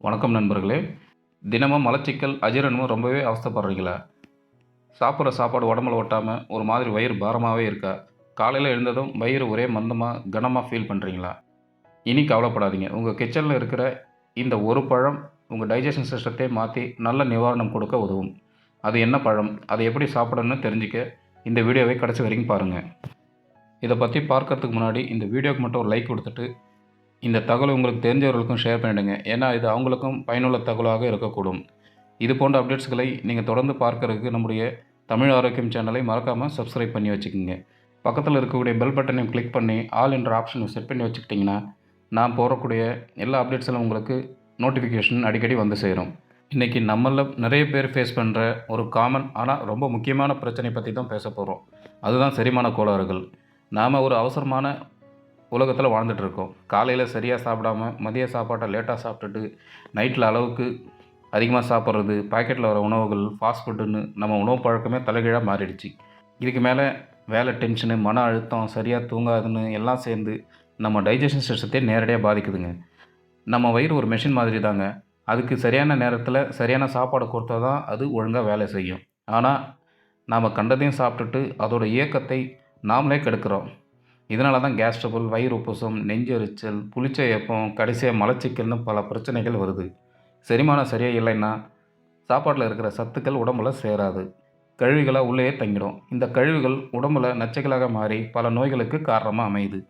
வணக்கம் நண்பர்களே. தினமும் மலச்சிக்கல், அஜீரணமும் ரொம்பவே அவஸ்தைப்படுறீங்களா? சாப்பிட்ற சாப்பாடு உடம்புல ஒட்டாமல் ஒரு மாதிரி வயிறு பாரமாகவே இருக்கா? காலையில் எழுந்ததும் வயிறு ஒரே மந்தமாக கனமாக ஃபீல் பண்ணுறீங்களா? இனி கவலைப்படாதீங்க. உங்கள் கிச்சனில் இருக்கிற இந்த ஒரு பழம் உங்கள் டைஜஷன் சிஸ்டத்தை மாற்றி நல்ல நிவாரணம் கொடுக்க உதவும். அது என்ன பழம், அதை எப்படி சாப்பிடணும்னு தெரிஞ்சுக்க இந்த வீடியோவை கடைசி வரைக்கும் பாருங்கள். இதை பற்றி பார்க்கறதுக்கு முன்னாடி இந்த வீடியோவுக்கு மட்டும் ஒரு லைக் கொடுத்துட்டு இந்த தகவல் உங்களுக்கு தெரிஞ்சவர்களுக்கும் ஷேர் பண்ணிவிடுங்க. ஏன்னா இது அவங்களுக்கும் பயனுள்ள தகவலாக இருக்கக்கூடும். இது போன்ற அப்டேட்ஸ்களை நீங்கள் தொடர்ந்து பார்க்கறதுக்கு நம்முடைய தமிழ் ஆரோக்கியம் சேனலை மறக்காமல் சப்ஸ்கிரைப் பண்ணி வச்சுக்கோங்க. பக்கத்தில் இருக்கக்கூடிய பெல் பட்டனையும் கிளிக் பண்ணி ஆல் என்ற ஆப்ஷனை செட் பண்ணி வச்சுக்கிட்டிங்கன்னா நான் போடக்கூடிய எல்லா அப்டேட்ஸிலும் உங்களுக்கு நோட்டிஃபிகேஷன் அடிக்கடி வந்து சேரும். இன்றைக்கி நம்மளில் நிறைய பேர் ஃபேஸ் பண்ணுற ஒரு காமன் ஆனால் ரொம்ப முக்கியமான பிரச்சனை பற்றி தான் பேச போகிறோம். அதுதான் செரிமான கோளாறுகள். நாம் ஒரு அவசரமான உலகத்தில் வாழ்ந்துட்டுருக்கோம். காலையில் சரியாக சாப்பிடாம மதிய சாப்பாட்டை லேட்டாக சாப்பிட்டுட்டு நைட்டில் அளவுக்கு அதிகமாக சாப்பிட்றது, பாக்கெட்டில் வர உணவுகள், ஃபாஸ்ட் ஃபுட்டுன்னு நம்ம உணவு பழக்கமே தலைகீழாக மாறிடுச்சு. இதுக்கு மேலே வேலை டென்ஷனு, மன அழுத்தம், சரியாக தூங்காதுன்னு எல்லாம் சேர்ந்து நம்ம டைஜஷன் சிஸ்டத்தை நேரடியாக பாதிக்குதுங்க. நம்ம வயிறு ஒரு மெஷின் மாதிரி தாங்க. அதுக்கு சரியான நேரத்தில் சரியான சாப்பாடு கொடுத்தா தான் அது ஒழுங்காக வேலை செய்யும். ஆனால் நாம் கண்டதையும் சாப்பிட்டுட்டு அதோட இயக்கத்தை நாமளே கெடுக்கிறோம். இதனால தான் கேஸ் ட்ரபிள், வயிறு உப்புசம், நெஞ்செரிச்சல், புளிச்ச ஏப்பம், கடைசியாக மலச்சிக்கல்னு பல பிரச்சனைகள் வருது. செரிமானம் சரியாக இல்லைன்னா சாப்பாட்டில் இருக்கிற சத்துக்கள் உடம்புல சேராது, கழிவுகளாக உள்ளேயே தங்கிடும். இந்த கழிவுகள் உடம்புல நச்சுக்களாக மாறி பல நோய்களுக்கு காரணமாக அமையுது.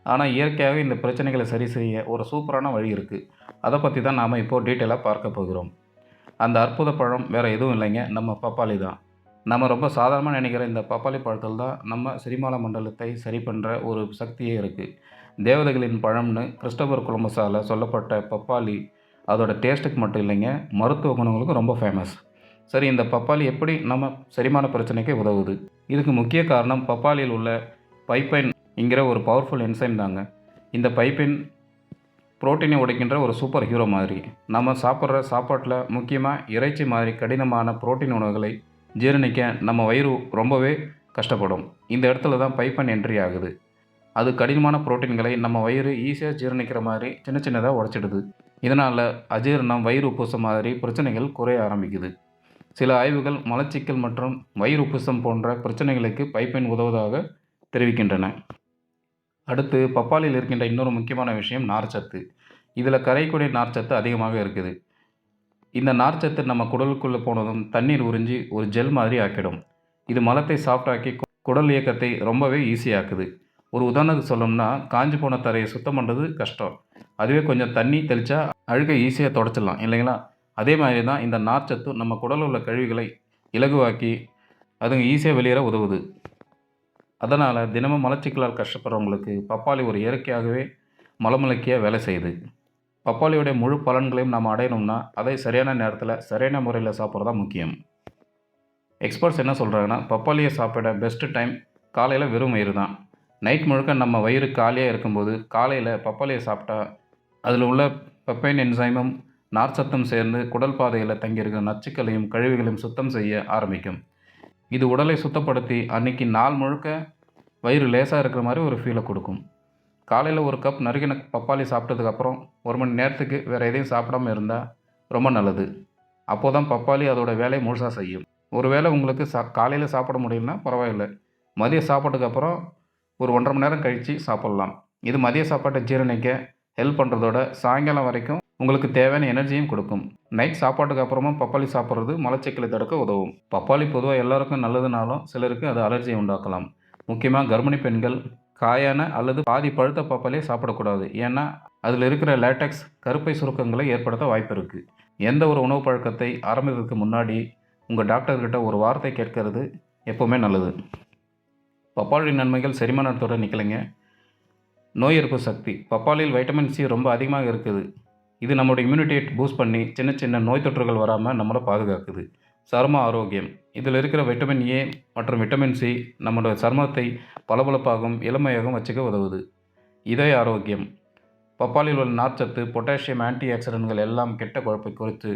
ஆனால் இயற்கையாகவே இந்த பிரச்சனைகளை சரி செய்ய ஒரு சூப்பரான வழி இருக்குது. அதை பற்றி தான் நாம் இப்போது டீட்டெயிலாக பார்க்க போகிறோம். அந்த அற்புத பழம் வேறு எதுவும் இல்லைங்க, நம்ம பப்பாளி தான். நம்ம ரொம்ப சாதாரணமாக நினைக்கிற இந்த பப்பாளி பழத்தில் தான் நம்ம செரிமான மண்டலத்தை சரி பண்ணுற ஒரு சக்தியே இருக்குது. தேவதைகளின் பழம்னு கிறிஸ்டோபர் கொலம்பஸால் சொல்லப்பட்ட பப்பாளி அதோட டேஸ்ட்டுக்கு மட்டும் இல்லைங்க, மருத்துவ குணங்களுக்கும் ரொம்ப ஃபேமஸ். சரி, இந்த பப்பாளி எப்படி நம்ம செரிமான பிரச்சனைக்கு உதவுது? இதுக்கு முக்கிய காரணம் பப்பாளியில் உள்ள பைப்பைன் என்கிற ஒரு பவர்ஃபுல் என்சைம் தாங்க. இந்த பைப்பின் புரோட்டீனை உடைக்கின்ற ஒரு சூப்பர் ஹீரோ மாதிரி. நம்ம சாப்பிட்ற சாப்பாட்டில் முக்கியமாக இறைச்சி மாதிரி கடினமான புரோட்டீன் உணவுகளை ஜீரணிக்க நம்ம வயிறு ரொம்பவே கஷ்டப்படும். இந்த இடத்துல தான் பைப்பன் என்ட்ரி ஆகுது. அது கடினமான புரோட்டீன்களை நம்ம வயிறு ஈஸியாக ஜீரணிக்கிற மாதிரி சின்ன சின்னதாக உடைச்சிடுது. இதனால் அஜீரணம், வயிறு உப்புசம் மாதிரி பிரச்சனைகள் குறைய ஆரம்பிக்குது. சில ஆய்வுகள் மலச்சிக்கல் மற்றும் வயிறு உப்புசம் போன்ற பிரச்சனைகளுக்கு பைப்பன் உதவுவதாக தெரிவிக்கின்றன. அடுத்து பப்பாளியில் இருக்கின்ற இன்னொரு முக்கியமான விஷயம் நார்ச்சத்து. இதில் கரையக்கூடிய நார்ச்சத்து அதிகமாக இருக்குது. இந்த நார்ச்சத்து நம்ம குடலுக்குள்ளே போனதும் தண்ணீர் உறிஞ்சி ஒரு ஜெல் மாதிரி ஆக்கிடும். இது மலத்தை சாஃப்டாக்கி குடல் இயக்கத்தை ரொம்பவே ஈஸியாக்குது. ஒரு உதாரணத்துக்கு சொல்லணும்னா, காஞ்சி போன தரையை சுத்தம் பண்ணுறது கஷ்டம். அதுவே கொஞ்சம் தண்ணி தெளித்தா அழுகை ஈஸியாக தொடச்சிடலாம் இல்லைங்களா? அதே மாதிரி தான் இந்த நார்ச்சத்து நம்ம குடலில் உள்ள கழிவுகளை இலகுவாக்கி அதுங்க ஈஸியாக வெளியேற உதவுது. அதனால் தினமும் மலச்சிக்கலால் கஷ்டப்படுறவங்களுக்கு பப்பாளி ஒரு இயற்கையாகவே மலமலக்கியாக வேலை செய்யுது. பப்பாளியோடைய முழு பலன்களையும் நாம் அடையணும்னா அதை சரியான நேரத்தில் சரியான முறையில் சாப்பிட்றது தான் முக்கியம். எக்ஸ்பர்ட்ஸ் என்ன சொல்கிறாங்கன்னா, பப்பாளியை சாப்பிட பெஸ்ட்டு டைம் காலையில் வெறும் வயிறு தான். நைட் முழுக்க நம்ம வயிறு காலியாக இருக்கும்போது காலையில் பப்பாளியை சாப்பிட்டா அதில் உள்ள பெப்பைன் என்சைமும் நார்ச்சத்தும் சேர்ந்து குடல் பாதையில் தங்கியிருக்கிற நச்சுக்களையும் கழிவுகளையும் சுத்தம் செய்ய ஆரம்பிக்கும். இது உடலை சுத்தப்படுத்தி அன்றைக்கி நாள் முழுக்க வயிறு லேசாக இருக்கிற மாதிரி ஒரு ஃபீலை கொடுக்கும். காலையில் ஒரு கப் நறுக்கின பப்பாளி சாப்பிட்டதுக்கப்புறம் 1 மணி நேரத்துக்கு வேறு எதையும் சாப்பிடாமல் இருந்தால் ரொம்ப நல்லது. அப்போது தான் பப்பாளி அதோட வேலையை முழுசாக செய்யும். ஒருவேளை உங்களுக்கு காலையில் சாப்பிட முடியலன்னா பரவாயில்லை, மதிய சாப்பாட்டுக்கு அப்புறம் ஒரு 1.5 மணி நேரம் கழித்து சாப்பிட்லாம். இது மதிய சாப்பாட்டை ஜீரணிக்க ஹெல்ப் பண்ணுறதோட சாயங்காலம் வரைக்கும் உங்களுக்கு தேவையான எனர்ஜியும் கொடுக்கும். நைட் சாப்பாட்டுக்கு அப்புறமா பப்பாளி சாப்பிட்றது மலச்சிக்கலை தடுக்க உதவும். பப்பாளி பொதுவாக எல்லாருக்கும் நல்லதுனாலும் சிலருக்கு அது அலர்ஜியை உண்டாக்கலாம். முக்கியமாக கர்ப்பிணி பெண்கள் காயான அல்லது பாதி பழுத்த பப்பாளியை சாப்பிடக்கூடாது. ஏன்னா அதில் இருக்கிற லேட்டக்ஸ் கருப்பை சுருக்கங்களை ஏற்படுத்த வாய்ப்பு இருக்குது. எந்த ஒரு உணவு பழக்கத்தை ஆரம்பிக்கிறதுக்கு முன்னாடி உங்கள் டாக்டர்கிட்ட ஒரு வார்த்தை கேட்கறது எப்போவுமே நல்லது. பப்பாளி நன்மைகள் செரிமானத்தோடு நிற்கலைங்க. நோய் எதிர்ப்பு சக்தி. பப்பாளியில் வைட்டமின் சி ரொம்ப அதிகமாக இருக்குது. இது நம்மளோட இம்யூனிட்டியை பூஸ்ட் பண்ணி சின்ன சின்ன நோய் தொற்றுகள் வராமல் நம்மளை பாதுகாக்குது. சரும ஆரோக்கியம். இதில் இருக்கிற வைட்டமின் ஏ மற்றும் விட்டமின் சி நம்மளோட சருமத்தை பளபளப்பாகவும் இளமையாகவும் வச்சுக்க உதவுது. இதய ஆரோக்கியம். பப்பாளியில் உள்ள நார்ச்சத்து, பொட்டாசியம், ஆன்டி ஆக்சிடென்ட்கள் எல்லாம் கெட்ட கொழுப்பை குறைத்து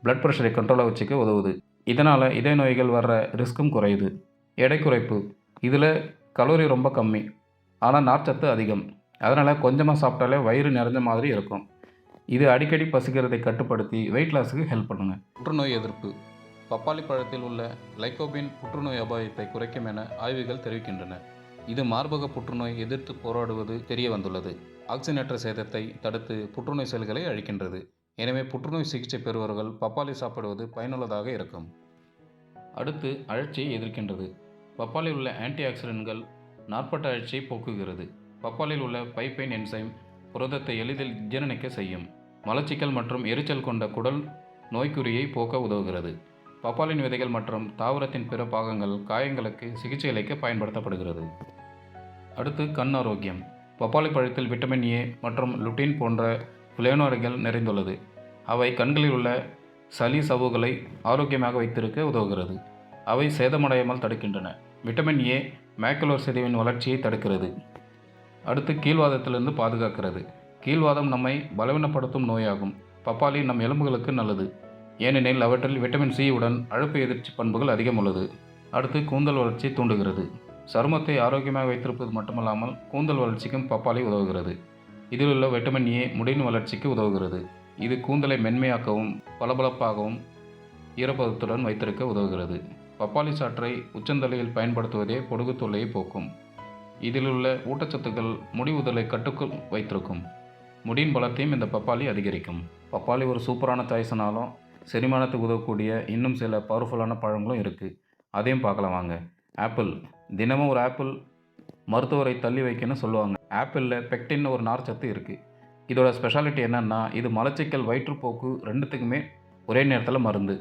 பிளட் ப்ரெஷரை கண்ட்ரோலாக வச்சுக்க உதவுது. இதனால் இதய நோய்கள் வர்ற ரிஸ்க்கும் குறையுது. எடை குறைப்பு. இதில் கலோரி ரொம்ப கம்மி, ஆனால் நார்ச்சத்து அதிகம். அதனால் கொஞ்சமாக சாப்பிட்டாலே வயிறு நிறைஞ்ச மாதிரி இருக்கும். இது அடிக்கடி பசிக்கிறதை கட்டுப்படுத்தி வெயிட் லாஸுக்கு ஹெல்ப் பண்ணுங்க. புற்றுநோய் எதிர்ப்பு. பப்பாளி பழத்தில் உள்ள லைக்கோபின் புற்றுநோய் அபாயத்தை குறைக்கும் என ஆய்வுகள் தெரிவிக்கின்றன. இது மார்பக புற்றுநோய் எதிர்த்து போராடுவது தெரிய வந்துள்ளது. ஆக்சிஜனேற்ற சேதத்தை தடுத்து புற்றுநோய் செல்களை அழிக்கின்றது. எனவே புற்றுநோய் சிகிச்சை பெறுபவர்கள் பப்பாளி சாப்பிடுவது பயனுள்ளதாக இருக்கும். அடுத்து அழற்சியை எதிர்க்கின்றது. பப்பாளியில் உள்ள ஆன்டி ஆக்சிடென்ட்கள் நாட்பட்ட அழற்சியை போக்குகிறது. பப்பாளியில் உள்ள பைப்பைன் என்சைம் புரதத்தை எளிதில் ஜீரணிக்க செய்யும். மலச்சிக்கல் மற்றும் எரிச்சல் கொண்ட குடல் நோய்க்குறியை போக்க உதவுகிறது. பப்பாளியின் விதைகள் மற்றும் தாவரத்தின் பிற பாகங்கள் காயங்களுக்கு சிகிச்சை அளிக்க பயன்படுத்தப்படுகிறது. அடுத்து கண் ஆரோக்கியம். பப்பாளி பழத்தில் விட்டமின் ஏ மற்றும் லுட்டின் போன்ற ஃப்ளேனோய்டுகள் நிறைந்துள்ளது. அவை கண்களில் உள்ள சளி சவ்வுகளை ஆரோக்கியமாக வைத்திருக்க உதவுகிறது. அவை சேதமடையாமல் தடுக்கின்றன. விட்டமின் ஏ மேக்குலர் சிதைவின் வளர்ச்சியை தடுக்கிறது. அடுத்து கீழ்வாதத்திலிருந்து பாதுகாக்கிறது. கீழ்வாதம் நம்மை பலவீனப்படுத்தும் நோயாகும். பப்பாளி நம் எலும்புகளுக்கு நல்லது, ஏனெனில் அவற்றில் விட்டமின் சி உடன் அழுப்பு எதிர்ச்சி பண்புகள் அதிகம் உள்ளது. அடுத்து கூந்தல் வளர்ச்சியை தூண்டுகிறது. சருமத்தை ஆரோக்கியமாக வைத்திருப்பது மட்டுமல்லாமல் கூந்தல் வளர்ச்சிக்கும் பப்பாளி உதவுகிறது. இதில் உள்ள விட்டமின் ஏ முடியின் வளர்ச்சிக்கு உதவுகிறது. இது கூந்தலை மென்மையாக்கவும் பளபளப்பாகவும் ஈரப்பதத்துடன் வைத்திருக்க உதவுகிறது. பப்பாளி சாற்றை உச்சந்தலையில் பயன்படுத்துவதே பொடுகு தொல்லையை போக்கும். இதில் உள்ள ஊட்டச்சத்துக்கள் முடி உதலை கட்டுக்குள் வைத்திருக்கும். முடியின் பலத்தையும் இந்த பப்பாளி அதிகரிக்கும். பப்பாளி ஒரு சூப்பரான சாய்ஸ்னாலும் செரிமானத்துக்கு உதவக்கூடிய இன்னும் சில பவர்ஃபுல்லான பழங்களும் இருக்குது. அதையும் பார்க்கலாம் வாங்க. ஆப்பிள். தினமும் ஒரு ஆப்பிள் மருத்துவரை தள்ளி வைக்கணும்னு சொல்லுவாங்க. ஆப்பிளில் பெக்டின்னு ஒரு நார்ச்சத்து இருக்குது. இதோட ஸ்பெஷாலிட்டி என்னென்னா, இது மலச்சிக்கல் வயிற்றுப்போக்கு ரெண்டுத்துக்குமே ஒரே நேரத்தில் மருந்து.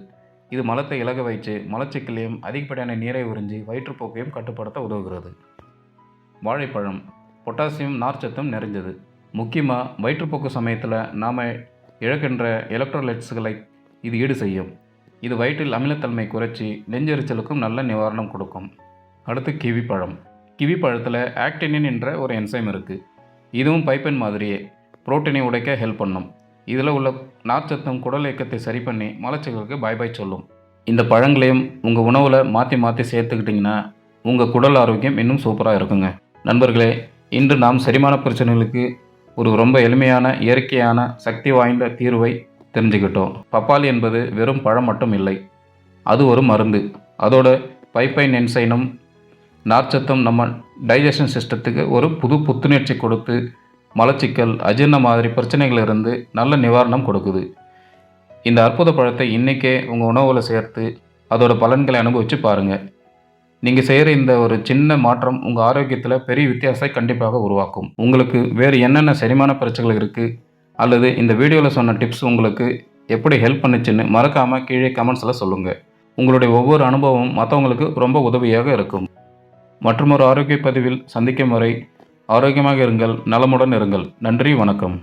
இது மலத்தை இலக வைத்து மலச்சிக்கலையும் அதிகப்படியான நீரை உறிஞ்சி வயிற்றுப்போக்கையும் கட்டுப்படுத்த உதவுகிறது. வாழைப்பழம். பொட்டாசியம் நார்ச்சத்தும் நிறைஞ்சது. முக்கியமாக வயிற்றுப்போக்கு சமயத்தில் நாம் இழக்கின்ற எலக்ட்ரோலைட்ஸ்களை இது ஈடு செய்யும். இது வயிற்றில் அமிலத்தன்மை குறைச்சி நெஞ்செரிச்சலுக்கும் நல்ல நிவாரணம் கொடுக்கும். அடுத்து கிவி பழம். கிவி பழத்தில் ஆக்டினின் என்ற ஒரு என்சைம் இருக்குது. இதுவும் பைப்பன் மாதிரியே புரோட்டீனை உடைக்க ஹெல்ப் பண்ணும். இதில் உள்ள நார்ச்சத்தும் குடல் இயக்கத்தை சரி பண்ணி மலச்சிக்கலுக்கு பாய் சொல்லும். இந்த பழங்களையும் உங்கள் உணவில் மாற்றி சேர்த்துக்கிட்டிங்கன்னா உங்கள் குடல் ஆரோக்கியம் இன்னும் சூப்பராக இருக்குங்க. நண்பர்களே, இன்று நாம் செரிமான பிரச்சனைகளுக்கு ஒரு ரொம்ப எளிமையான இயற்கையான சக்தி வாய்ந்த தீர்வை தெரிஞ்சுக்கிட்டோம். பப்பாளி என்பது வெறும் பழம் மட்டும் இல்லை, அது ஒரு மருந்து. அதோட பைப்பைன் என்சைனும் நார்ச்சத்தும் நம்ம டைஜஷன் சிஸ்டத்துக்கு ஒரு புத்துணர்ச்சி கொடுத்து மலச்சிக்கல் அஜீரண மாதிரி பிரச்சனைகளிலிருந்து நல்ல நிவாரணம் கொடுக்குது. இந்த அற்புத பழத்தை இன்றைக்கே உங்கள் உணவில் சேர்த்து அதோட பலன்களை அனுபவித்து பாருங்கள். நீங்கள் செய்கிற இந்த ஒரு சின்ன மாற்றம் உங்கள் ஆரோக்கியத்தில் பெரிய வித்தியாசத்தை கண்டிப்பாக உருவாக்கும். உங்களுக்கு வேறு என்னென்ன செரிமான பிரச்சனைகள் இருக்குது அல்லது இந்த வீடியோவில் சொன்ன டிப்ஸ் உங்களுக்கு எப்படி ஹெல்ப் பண்ணுச்சுன்னு மறக்காமல் கீழே கமெண்ட்ஸில் சொல்லுங்கள். உங்களுடைய ஒவ்வொரு அனுபவமும் மற்றவங்களுக்கு ரொம்ப உதவியாக இருக்கும். மற்றொரு ஆரோக்கிய பதிவில் சந்திக்கும் வரை ஆரோக்கியமாக இருங்கள், நலமுடன் இருங்கள். நன்றி, வணக்கம்.